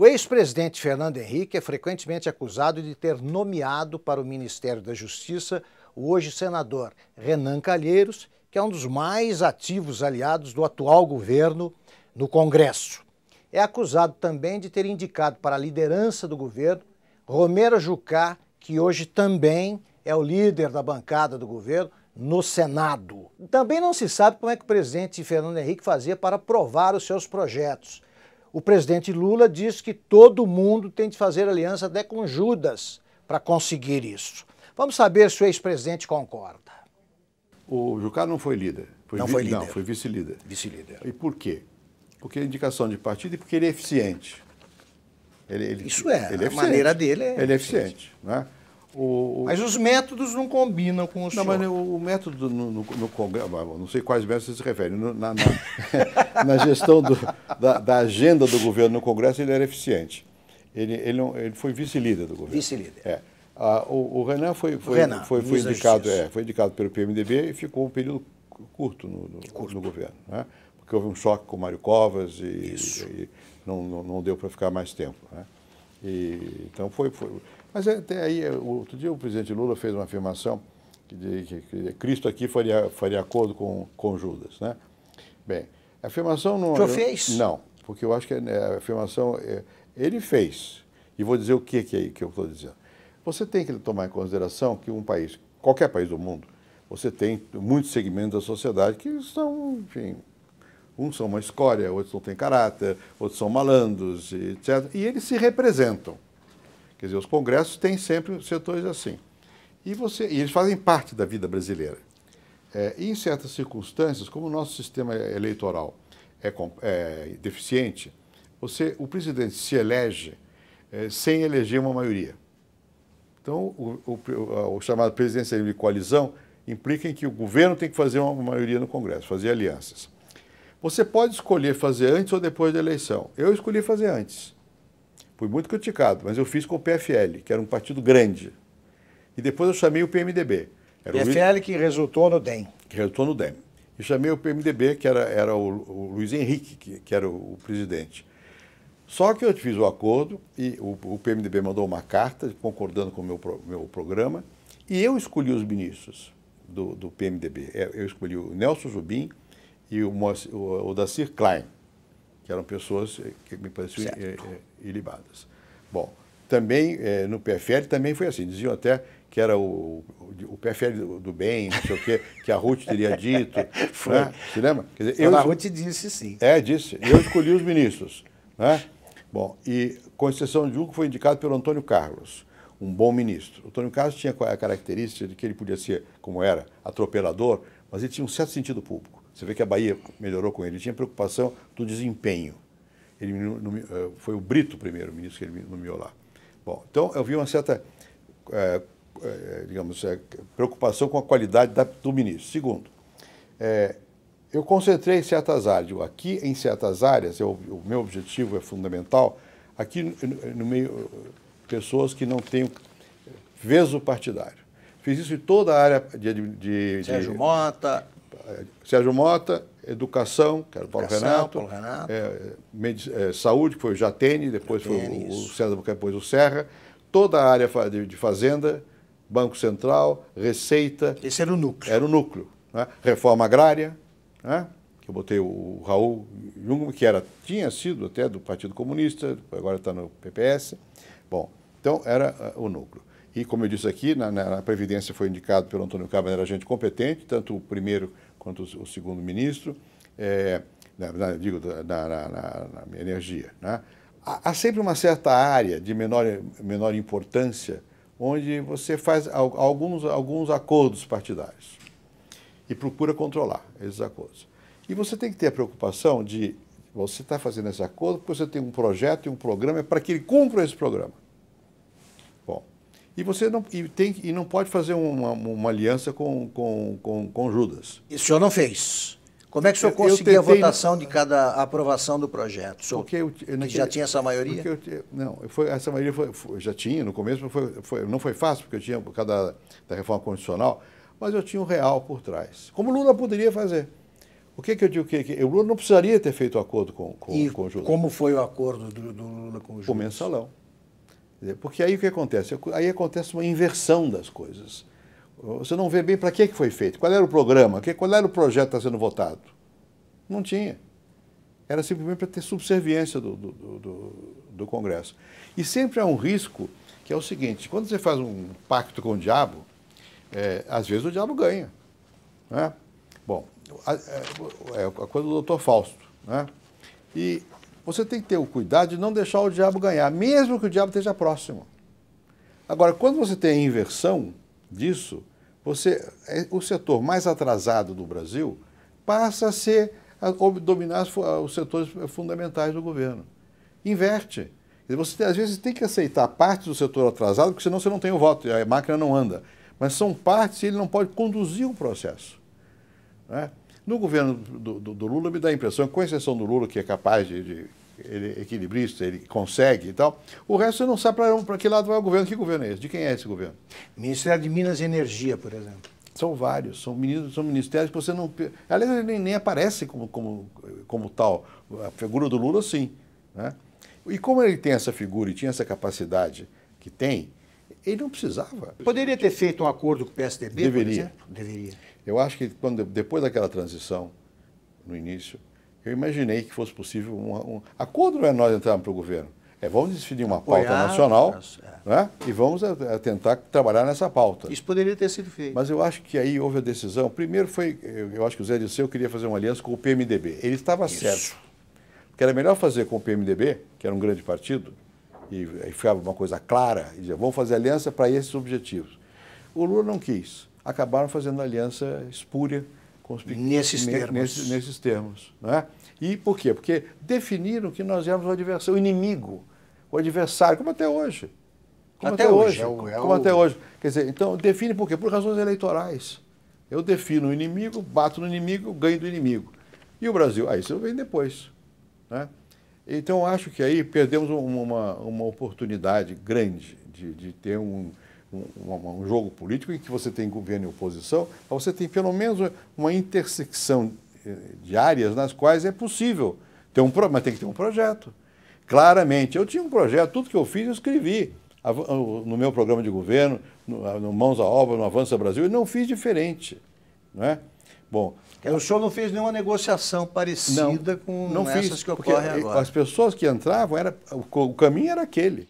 O ex-presidente Fernando Henrique é frequentemente acusado de ter nomeado para o Ministério da Justiça o hoje senador Renan Calheiros, que é um dos mais ativos aliados do atual governo no Congresso. É acusado também de ter indicado para a liderança do governo Romero Jucá, que hoje também é o líder da bancada do governo no Senado. Também não se sabe como é que o presidente Fernando Henrique fazia para aprovar os seus projetos. O presidente Lula diz que todo mundo tem de fazer aliança até com Judas para conseguir isso. Vamos saber se o ex-presidente concorda. O Jucá não foi líder. Não foi líder. Não, foi vice-líder. Vice-líder. E por quê? Porque é indicação de partido e porque ele é eficiente. Isso é, ele é a maneira dele é... Ele é eficiente, né? Mas os métodos não combinam com o senhor. Não, mas o método no Congresso, não sei quais métodos você se refere, na gestão da agenda do governo no Congresso ele era eficiente. Ele foi vice-líder do governo. Vice-líder. É. O Renan foi indicado pelo PMDB e ficou um período curto no governo, né? Porque houve um choque com o Mário Covas e não deu para ficar mais tempo, né? Então foi. Mas até aí, outro dia o presidente Lula fez uma afirmação que Cristo aqui faria acordo com Judas, né? Bem, a afirmação não... O senhor fez? Não, porque eu acho que a afirmação ele fez. E vou dizer o que eu estou dizendo. Você tem que tomar em consideração que um país, qualquer país do mundo, você tem muitos segmentos da sociedade que são, enfim, uns são uma escória, outros não têm caráter, outros são malandros, etc. E eles se representam. Quer dizer, os congressos têm sempre setores assim. E eles fazem parte da vida brasileira. E em certas circunstâncias, como o nosso sistema eleitoral é deficiente, o presidente se elege sem eleger uma maioria. Então, o chamado presidencialismo de coalizão implica em que o governo tem que fazer uma maioria no Congresso, fazer alianças. Você pode escolher fazer antes ou depois da eleição. Eu escolhi fazer antes. Fui muito criticado, mas eu fiz com o PFL, que era um partido grande. E depois eu chamei o PMDB. PFL que resultou no DEM. Que resultou no DEM. E chamei o PMDB, que era o Luiz Henrique, que era o presidente. Só que eu fiz o acordo e o PMDB mandou uma carta concordando com o meu programa e eu escolhi os ministros do PMDB. Eu escolhi o Nelson Jobim e o Dacir Klein, que eram pessoas que me pareciam ilibadas. Bom, também no PFL também foi assim, diziam até que era o PFL do bem, não sei o quê, que a Ruth teria dito. Né? Se lembra? Quer dizer, a Ruth disse sim. Disse. Eu escolhi os ministros. Né? Bom, e com exceção de um que foi indicado pelo Antônio Carlos, um bom ministro. O Antônio Carlos tinha a característica de que ele podia ser, como era, atropelador, mas ele tinha um certo sentido público. Você vê que a Bahia melhorou com ele. Ele tinha preocupação do desempenho. Ele foi o Brito, o primeiro-ministro, que ele nomeou lá. Bom, então eu vi uma certa, preocupação com a qualidade do ministro. Segundo, eu concentrei em certas áreas. Aqui, em certas áreas, o meu objetivo é fundamental, aqui no meio, pessoas que não tenham veso partidário. Fiz isso em toda a área de Sérgio Mota, educação, que era o Paulo Renato. Saúde, que foi o Jatene, depois foi o César, depois o Serra. Toda a área de fazenda, Banco Central, Receita. Esse era o núcleo. Era o núcleo. Né? Reforma agrária, né? Que eu botei o Raul Jungmann, que tinha sido até do Partido Comunista, agora está no PPS. Bom, então era o núcleo. E, como eu disse aqui, na Previdência foi indicado pelo Antônio Carlos, era gente competente, tanto o primeiro quanto o segundo ministro, na energia. Né? Há sempre uma certa área de menor importância onde você faz alguns acordos partidários e procura controlar esses acordos. E você tem que ter a preocupação de você estar fazendo esse acordo porque você tem um projeto e um programa para que ele cumpra esse programa. Bom, e você não pode fazer uma aliança com Judas. E o senhor não fez? Como é que o senhor conseguiu a votação de cada aprovação do projeto? O senhor já tinha essa maioria? Essa maioria já tinha no começo, não foi fácil, porque eu tinha por causa da reforma constitucional, mas eu tinha um real por trás. Como Lula poderia fazer. O que eu digo? Que o Lula não precisaria ter feito o acordo com o Judas. Como foi o acordo do Lula com o Judas? O mensalão. Porque aí o que acontece? Aí acontece uma inversão das coisas. Você não vê bem para que foi feito. Qual era o programa? Qual era o projeto que está sendo votado? Não tinha. Era simplesmente para ter subserviência do Congresso. E sempre há um risco, que é o seguinte, quando você faz um pacto com o diabo, às vezes o diabo ganha. Né? Bom, é a coisa do Dr. Fausto. Né? E você tem que ter o cuidado de não deixar o diabo ganhar, mesmo que o diabo esteja próximo. Agora, quando você tem a inversão disso, o setor mais atrasado do Brasil passa a dominar os setores fundamentais do governo. Inverte. Você, às vezes, tem que aceitar parte do setor atrasado, porque senão você não tem o voto, e a máquina não anda. Mas são partes e ele não pode conduzir o processo. Né? No governo do Lula, me dá a impressão, com exceção do Lula, que é capaz ele é equilibrista, ele consegue e tal, o resto você não sabe para que lado vai o governo. Que governo é esse? De quem é esse governo? Ministério de Minas e Energia, por exemplo. São vários, são ministérios que você não... Aliás, ele nem aparece como tal. A figura do Lula, sim. Né? E como ele tem essa figura e tinha essa capacidade que tem, ele não precisava. Poderia ter feito um acordo com o PSDB, Deveria. por exemplo? Deveria. Eu acho que depois daquela transição, no início, eu imaginei que fosse possível um acordo, não é nós entrarmos para o governo. Vamos definir uma pauta nacional, né? E vamos tentar trabalhar nessa pauta. Isso poderia ter sido feito. Mas eu acho que aí houve a decisão. Primeiro eu acho que o Zé Dirceu queria fazer uma aliança com o PMDB. Ele estava certo. Porque era melhor fazer com o PMDB, que era um grande partido, e ficava uma coisa clara, e dizia, vamos fazer aliança para esses objetivos. O Lula não quis. Acabaram fazendo aliança espúria com os nesses termos. Nesses termos. Né? E por quê? Porque definiram que nós éramos o adversário, o inimigo, o adversário, como até hoje. Até hoje. Quer dizer, então define por quê? Por razões eleitorais. Eu defino o inimigo, bato no inimigo, ganho do inimigo. E o Brasil? Aí isso vem depois. Né? Então eu acho que aí perdemos uma oportunidade grande de ter um jogo político em que você tem governo e oposição, mas você tem pelo menos uma intersecção de áreas nas quais é possível ter mas tem que ter um projeto. Claramente, eu tinha um projeto, tudo que eu fiz eu escrevi no meu programa de governo, no Mãos à Obra, no Avança Brasil, e não fiz diferente. Né? Bom, o senhor não fez nenhuma negociação parecida com essas que ocorrem agora. As pessoas que entravam, o caminho era aquele.